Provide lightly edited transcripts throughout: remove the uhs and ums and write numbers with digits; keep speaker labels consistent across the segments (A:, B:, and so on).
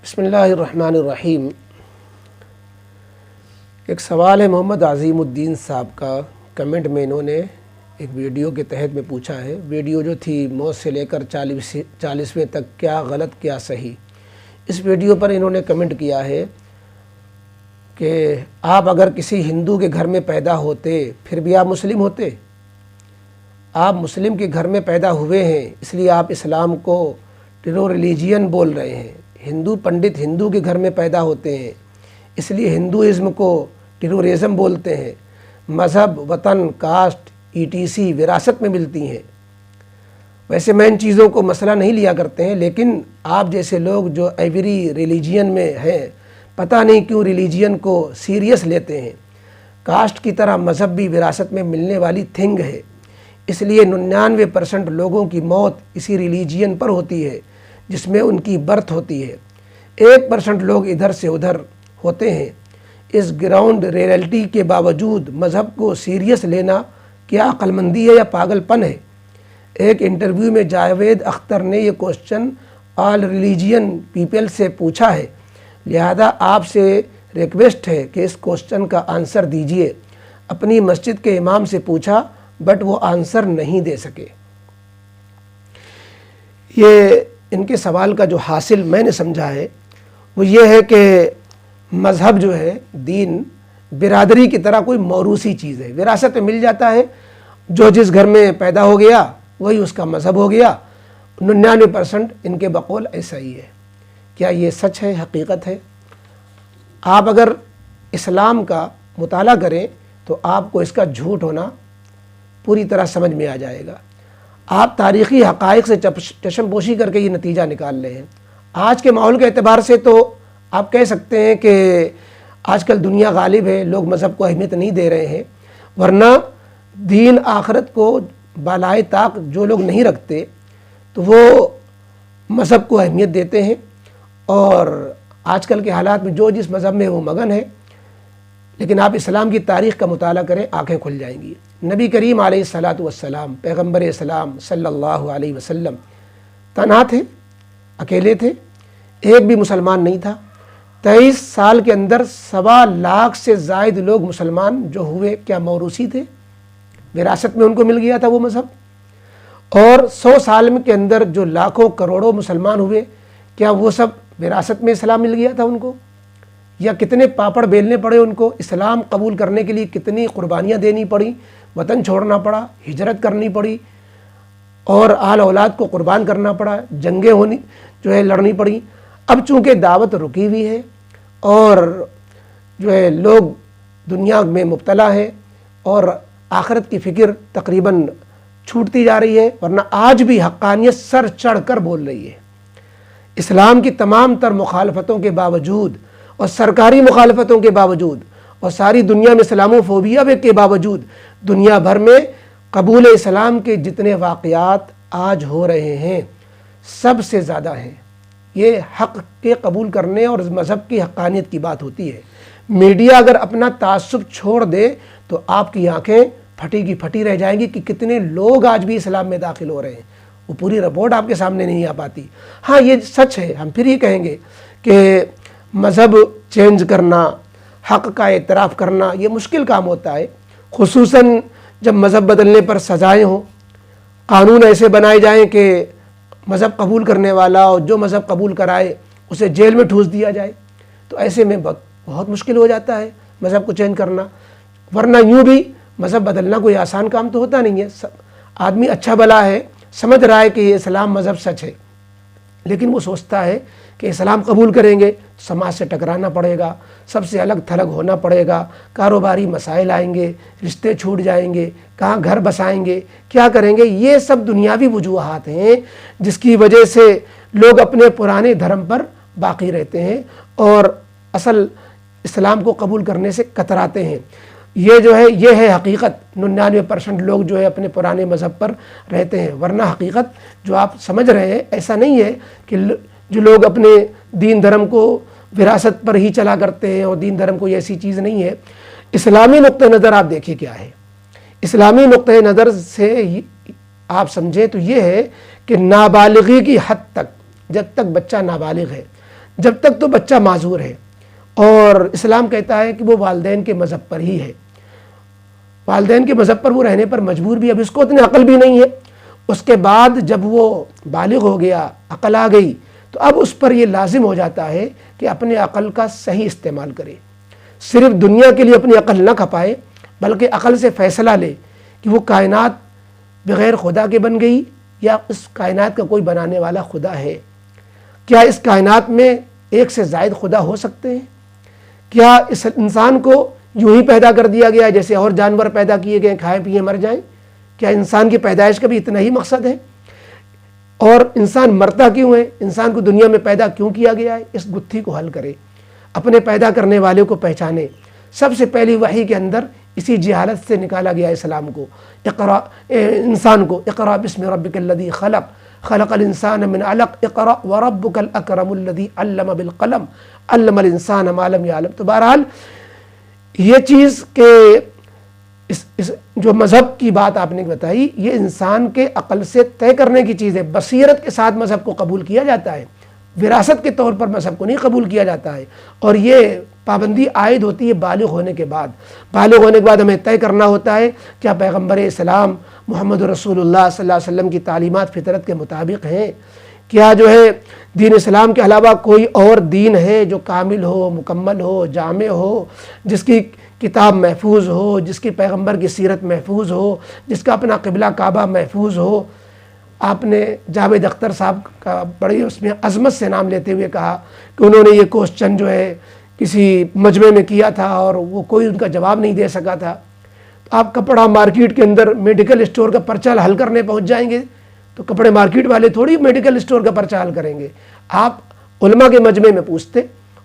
A: بسم اللہ الرحمن الرحیم۔ ایک سوال ہے محمد عظیم الدین صاحب کا، کمنٹ میں انہوں نے ایک ویڈیو کے تحت میں پوچھا ہے، ویڈیو جو تھی موت سے لے کر 40ویں تک، کیا غلط کیا صحیح۔ اس ویڈیو پر انہوں نے کمنٹ کیا ہے کہ آپ اگر کسی ہندو کے گھر میں پیدا ہوتے پھر بھی آپ مسلم ہوتے؟ آپ مسلم کے گھر میں پیدا ہوئے ہیں اس لیے آپ اسلام کو ٹیرو ریلیجین بول رہے ہیں۔ ہندو پنڈت ہندو کے گھر میں پیدا ہوتے ہیں اس لیے ہندوازم کو ٹیرورزم بولتے ہیں۔ مذہب، وطن، کاسٹ، ETC وراثت میں ملتی ہیں۔ ویسے میں ان چیزوں کو مسئلہ نہیں لیا کرتے ہیں، لیکن آپ جیسے لوگ جو ایوری ریلیجین میں ہیں، پتہ نہیں کیوں ریلیجین کو سیریس لیتے ہیں۔ کاسٹ کی طرح مذہب بھی وراثت میں ملنے والی تھنگ ہے، اس لیے 99% لوگوں کی موت اسی ریلیجین پر ہوتی ہے جس میں ان کی برتھ ہوتی ہے۔ 1% لوگ ادھر سے ادھر ہوتے ہیں۔ اس گراؤنڈ ریئلٹی کے باوجود مذہب کو سیریس لینا کیا عقل مندی ہے یا پاگل پن ہے؟ ایک انٹرویو میں جاوید اختر نے یہ کوشچن آل ریلیجین پیپل سے پوچھا ہے، لہذا آپ سے ریکویسٹ ہے کہ اس کوشچن کا آنسر دیجئے۔ اپنی مسجد کے امام سے پوچھا بٹ وہ آنسر نہیں دے سکے۔ یہ ان کے سوال کا جو حاصل میں نے سمجھا ہے وہ یہ ہے کہ مذہب جو ہے، دین برادری کی طرح کوئی موروثی چیز ہے، وراثت میں مل جاتا ہے۔ جو جس گھر میں پیدا ہو گیا وہی اس کا مذہب ہو گیا۔ 99% ان کے بقول ایسا ہی ہے۔ کیا یہ سچ ہے، حقیقت ہے؟ آپ اگر اسلام کا مطالعہ کریں تو آپ کو اس کا جھوٹ ہونا پوری طرح سمجھ میں آ جائے گا۔ آپ تاریخی حقائق سے چشم پوشی کر کے یہ نتیجہ نکال رہے ہیں۔ آج کے ماحول کے اعتبار سے تو آپ کہہ سکتے ہیں کہ آج کل دنیا غالب ہے، لوگ مذہب کو اہمیت نہیں دے رہے ہیں، ورنہ دین آخرت کو بالائے طاق جو لوگ نہیں رکھتے تو وہ مذہب کو اہمیت دیتے ہیں، اور آج کل کے حالات میں جو جس مذہب میں وہ مگن ہے۔ لیکن آپ اسلام کی تاریخ کا مطالعہ کریں، آنکھیں کھل جائیں گی۔ نبی کریم علیہ السلام، پیغمبر اسلام صلی اللہ علیہ وسلم تنہا تھے، اکیلے تھے، ایک بھی مسلمان نہیں تھا۔ 23 سال کے اندر 1.25 لاکھ سے زائد لوگ مسلمان جو ہوئے، کیا موروثی تھے؟ وراثت میں ان کو مل گیا تھا وہ مذہب؟ اور 100 سال کے اندر جو لاکھوں کروڑوں مسلمان ہوئے، کیا وہ سب وراثت میں اسلام مل گیا تھا ان کو؟ یا کتنے پاپڑ بیلنے پڑے ان کو؟ اسلام قبول کرنے کے لیے کتنی قربانیاں دینی پڑی، وطن چھوڑنا پڑا، ہجرت کرنی پڑی، اور آل اولاد کو قربان کرنا پڑا، جنگیں لڑنی پڑی۔ اب چونکہ دعوت رکی ہوئی ہے اور لوگ دنیا میں مبتلا ہے اور آخرت کی فکر تقریباً چھوٹتی جا رہی ہے، ورنہ آج بھی حقانیت سر چڑھ کر بول رہی ہے۔ اسلام کی تمام تر مخالفتوں کے باوجود اور سرکاری مخالفتوں کے باوجود اور ساری دنیا میں اسلاموفوبیا کے باوجود دنیا بھر میں قبول اسلام کے جتنے واقعات آج ہو رہے ہیں سب سے زیادہ ہیں۔ یہ حق کے قبول کرنے اور مذہب کی حقانیت کی بات ہوتی ہے۔ میڈیا اگر اپنا تعصب چھوڑ دے تو آپ کی آنکھیں پھٹی کی پھٹی رہ جائیں گی کہ کتنے لوگ آج بھی اسلام میں داخل ہو رہے ہیں۔ وہ پوری رپورٹ آپ کے سامنے نہیں آ پاتی۔ ہاں یہ سچ ہے، ہم پھر یہ کہیں گے کہ مذہب چینج کرنا، حق کا اعتراف کرنا یہ مشکل کام ہوتا ہے، خصوصاً جب مذہب بدلنے پر سزائیں ہوں، قانون ایسے بنائے جائیں کہ مذہب قبول کرنے والا اور جو مذہب قبول کرائے اسے جیل میں ٹھوس دیا جائے، تو ایسے میں بہت مشکل ہو جاتا ہے مذہب کو چینج کرنا۔ ورنہ یوں بھی مذہب بدلنا کوئی آسان کام تو ہوتا نہیں ہے۔ آدمی اچھا بھلا ہے، سمجھ رہا ہے کہ یہ اسلام مذہب سچ ہے، لیکن وہ سوچتا ہے کہ اسلام قبول کریں گے تو سماج سے ٹکرانا پڑے گا، سب سے الگ تھلگ ہونا پڑے گا، کاروباری مسائل آئیں گے، رشتے چھوٹ جائیں گے، کہاں گھر بسائیں گے، کیا کریں گے۔ یہ سب دنیاوی وجوہات ہیں جس کی وجہ سے لوگ اپنے پرانے دھرم پر باقی رہتے ہیں اور اصل اسلام کو قبول کرنے سے کتراتے ہیں۔ یہ ہے حقیقت۔ 99% لوگ اپنے پرانے مذہب پر رہتے ہیں، ورنہ حقیقت جو آپ سمجھ رہے ہیں ایسا نہیں ہے کہ جو لوگ اپنے دین دھرم کو وراثت پر ہی چلا کرتے ہیں، اور دین دھرم کوئی ایسی چیز نہیں ہے۔ اسلامی نقطہ نظر آپ دیکھیں کیا ہے۔ اسلامی نقطہ نظر سے آپ سمجھیں تو یہ ہے کہ نابالغی کی حد تک، جب تک بچہ نابالغ ہے، جب تک تو بچہ معذور ہے، اور اسلام کہتا ہے کہ وہ والدین کے مذہب پر ہی ہے، والدین کے مذہب پر وہ رہنے پر مجبور بھی، اب اس کو اتنی عقل بھی نہیں ہے۔ اس کے بعد جب وہ بالغ ہو گیا، عقل آ گئی، تو اب اس پر یہ لازم ہو جاتا ہے کہ اپنے عقل کا صحیح استعمال کرے، صرف دنیا کے لیے اپنی عقل نہ کھپائے، بلکہ عقل سے فیصلہ لے کہ وہ کائنات بغیر خدا کے بن گئی یا اس کائنات کا کوئی بنانے والا خدا ہے، کیا اس کائنات میں ایک سے زائد خدا ہو سکتے ہیں، کیا اس انسان کو یوں ہی پیدا کر دیا گیا جیسے اور جانور پیدا کیے گئے، کھائیں پیئیں مر جائیں، کیا انسان کی پیدائش کا بھی اتنا ہی مقصد ہے، اور انسان مرتا کیوں ہے، انسان کو دنیا میں پیدا کیوں کیا گیا ہے، اس گتھی کو حل کرے، اپنے پیدا کرنے والے کو پہچانے۔ سب سے پہلی وحی کے اندر اسی جہالت سے نکالا گیا اسلام کو، اقرا انسان کو، اقرا بسم ربک الذی خلق خلق الانسان من علق اقرا وربک الاکرم الذی علم بالقلم علم الانسان ما لم یعلم۔ تو بہرحال یہ چیز کہ اس جو مذہب کی بات آپ نے بتائی، یہ انسان کے عقل سے طے کرنے کی چیز ہے، بصیرت کے ساتھ مذہب کو قبول کیا جاتا ہے، وراثت کے طور پر مذہب کو نہیں قبول کیا جاتا ہے، اور یہ پابندی عائد ہوتی ہے بالغ ہونے کے بعد۔ بالغ ہونے کے بعد ہمیں طے کرنا ہوتا ہے کیا پیغمبر اسلام محمد رسول اللہ صلی اللہ علیہ وسلم کی تعلیمات فطرت کے مطابق ہیں، کیا جو ہے دین اسلام کے علاوہ کوئی اور دین ہے جو کامل ہو، مکمل ہو، جامع ہو، جس کی کتاب محفوظ ہو، جس کی پیغمبر کی سیرت محفوظ ہو، جس کا اپنا قبلہ کعبہ محفوظ ہو۔ آپ نے جاوید اختر صاحب کا بڑی اس میں عظمت سے نام لیتے ہوئے کہا کہ انہوں نے یہ کوسچن جو ہے کسی مجمع میں کیا تھا اور وہ کوئی ان کا جواب نہیں دے سکا تھا۔ تو آپ کپڑا مارکیٹ کے اندر میڈیکل اسٹور کا پرچہ حل کرنے پہنچ جائیں گے تو کپڑے مارکیٹ والے تھوڑی میڈیکل اسٹور کا پرچہ حل کریں گے۔ آپ علماء کے مجمع میں پوچھتے،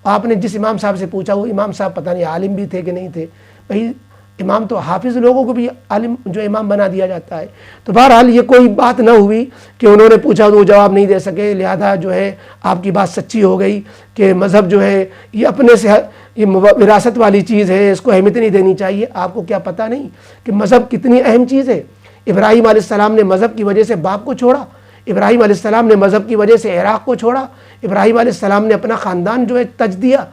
A: آپ نے جس امام صاحب سے پوچھا وہ امام صاحب پتہ نہیں عالم بھی تھے کہ نہیں تھے، بھائی امام تو حافظ لوگوں کو بھی عالم جو امام بنا دیا جاتا ہے۔ تو بہرحال یہ کوئی بات نہ ہوئی کہ انہوں نے پوچھا تو وہ جواب نہیں دے سکے، لہذا جو ہے آپ کی بات سچی ہو گئی کہ مذہب جو ہے یہ اپنے سے یہ وراثت والی چیز ہے، اس کو اہمیت نہیں دینی چاہیے۔ آپ کو کیا پتہ نہیں کہ مذہب کتنی اہم چیز ہے؟ ابراہیم علیہ السلام نے مذہب کی وجہ سے باپ کو چھوڑا، ابراہیم علیہ السلام نے مذہب کی وجہ سے عراق کو چھوڑا، ابراہیم علیہ السلام نے اپنا خاندان جو ہے تج دیا،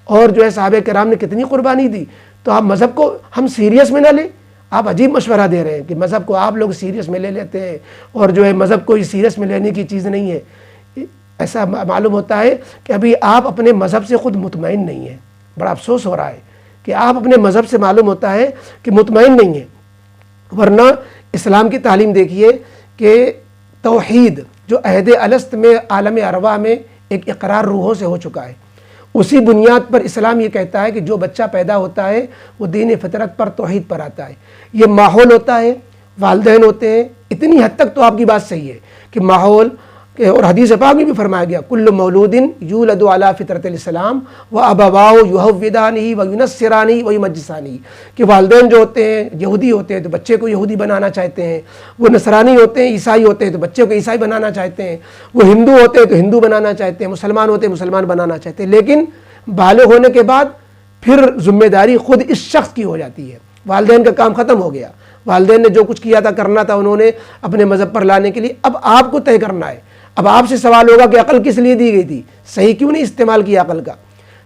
A: اور جو ہے صحابہ کرام نے کتنی قربانی دی۔ تو آپ مذہب کو ہم سیریس میں نہ لیں، آپ عجیب مشورہ دے رہے ہیں کہ مذہب کو آپ لوگ سیریس میں لے لیتے ہیں، اور جو ہے مذہب کو سیریس میں لینے کی چیز نہیں ہے۔ ایسا معلوم ہوتا ہے کہ ابھی آپ اپنے مذہب سے خود مطمئن نہیں ہیں، بڑا افسوس ہو رہا ہے کہ آپ اپنے مذہب سے معلوم ہوتا ہے کہ مطمئن نہیں ہیں۔ ورنہ اسلام کی تعلیم دیکھیے کہ توحید جو عہد الست میں عالم ارواح میں ایک اقرار روحوں سے ہو چکا ہے، اسی بنیاد پر اسلام یہ کہتا ہے کہ جو بچہ پیدا ہوتا ہے وہ دین فطرت پر توحید پر آتا ہے۔ یہ ماحول ہوتا ہے، والدین ہوتے ہیں، اتنی حد تک تو آپ کی بات صحیح ہے کہ ماحول، اور حدیث پاک میں بھی فرمایا گیا کل مولود یولد علی فطرت الاسلام وابواہ یحودانہ وینصرانہ ویمجسانہ، کہ والدین جو ہوتے ہیں یہودی ہوتے ہیں تو بچے کو یہودی بنانا چاہتے ہیں، وہ نصرانی ہوتے ہیں، عیسائی ہوتے ہیں تو بچے کو عیسائی بنانا چاہتے ہیں، وہ ہندو ہوتے ہیں تو ہندو بنانا چاہتے ہیں، مسلمان ہوتے ہیں مسلمان بنانا چاہتے ہیں۔ لیکن بالغ ہونے کے بعد پھر ذمہ داری خود اس شخص کی ہو جاتی ہے، والدین کا کام ختم ہو گیا، والدین نے جو کچھ کیا تھا کرنا تھا انہوں نے اپنے مذہب پر لانے کے لیے، اب آپ کو طے کرنا ہے۔ اب آپ سے سوال ہوگا کہ عقل کس لیے دی گئی تھی، صحیح کیوں نہیں استعمال کیا عقل کا؟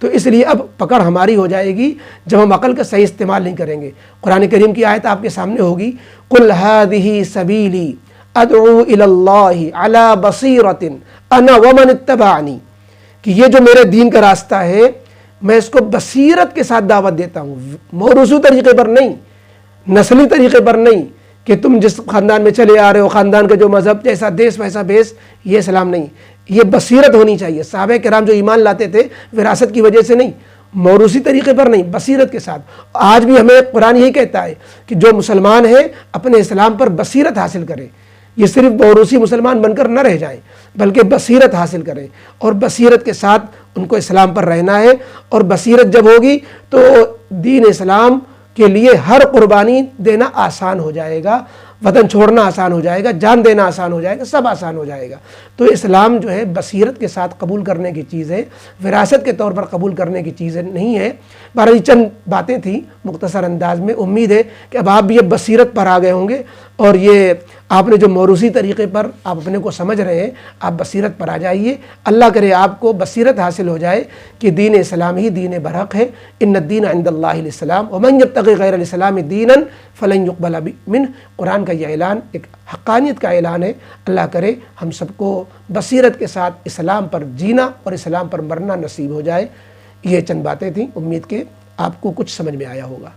A: تو اس لیے اب پکڑ ہماری ہو جائے گی جب ہم عقل کا صحیح استعمال نہیں کریں گے۔ قرآن کریم کی آیت آپ کے سامنے ہوگی، قل هذه سبیلی ادعو الی اللہ علی بصیرۃ انا ومن اتبعنی، کہ یہ جو میرے دین کا راستہ ہے میں اس کو بصیرت کے ساتھ دعوت دیتا ہوں، موروثی طریقے پر نہیں، نسلی طریقے پر نہیں کہ تم جس خاندان میں چلے آ رہے ہو خاندان کا جو مذہب جیسا دیس ویسا بیس، یہ اسلام نہیں۔ یہ بصیرت ہونی چاہیے۔ صحابہ کرام جو ایمان لاتے تھے وراثت کی وجہ سے نہیں، موروثی طریقے پر نہیں، بصیرت کے ساتھ۔ آج بھی ہمیں قرآن یہی کہتا ہے کہ جو مسلمان ہیں اپنے اسلام پر بصیرت حاصل کریں، یہ صرف موروثی مسلمان بن کر نہ رہ جائیں بلکہ بصیرت حاصل کریں، اور بصیرت کے ساتھ ان کو اسلام پر رہنا ہے۔ اور بصیرت جب ہوگی تو دین اسلام کے لیے ہر قربانی دینا آسان ہو جائے گا، وطن چھوڑنا آسان ہو جائے گا، جان دینا آسان ہو جائے گا، سب آسان ہو جائے گا۔ تو اسلام جو ہے بصیرت کے ساتھ قبول کرنے کی چیز ہے، وراثت کے طور پر قبول کرنے کی چیز نہیں ہے۔ بہرحال یہ چند باتیں تھیں مختصر انداز میں، امید ہے کہ اب آپ بھی یہ بصیرت پر آ گئے ہوں گے اور یہ آپ نے جو موروثی طریقے پر آپ اپنے کو سمجھ رہے ہیں، آپ بصیرت پر آ جائیے۔ اللہ کرے آپ کو بصیرت حاصل ہو جائے کہ دین اسلام ہی دین برحق ہے۔ ان الدین عند اللہ الاسلام ومن یبتغی غیر الاسلام دینا فلن یقبل منہ۔ قرآن کا یہ اعلان ایک حقانیت کا اعلان ہے۔ اللہ کرے ہم سب کو بصیرت کے ساتھ اسلام پر جینا اور اسلام پر مرنا نصیب ہو جائے۔ یہ چند باتیں تھیں، امید کہ آپ کو کچھ سمجھ میں آیا ہوگا۔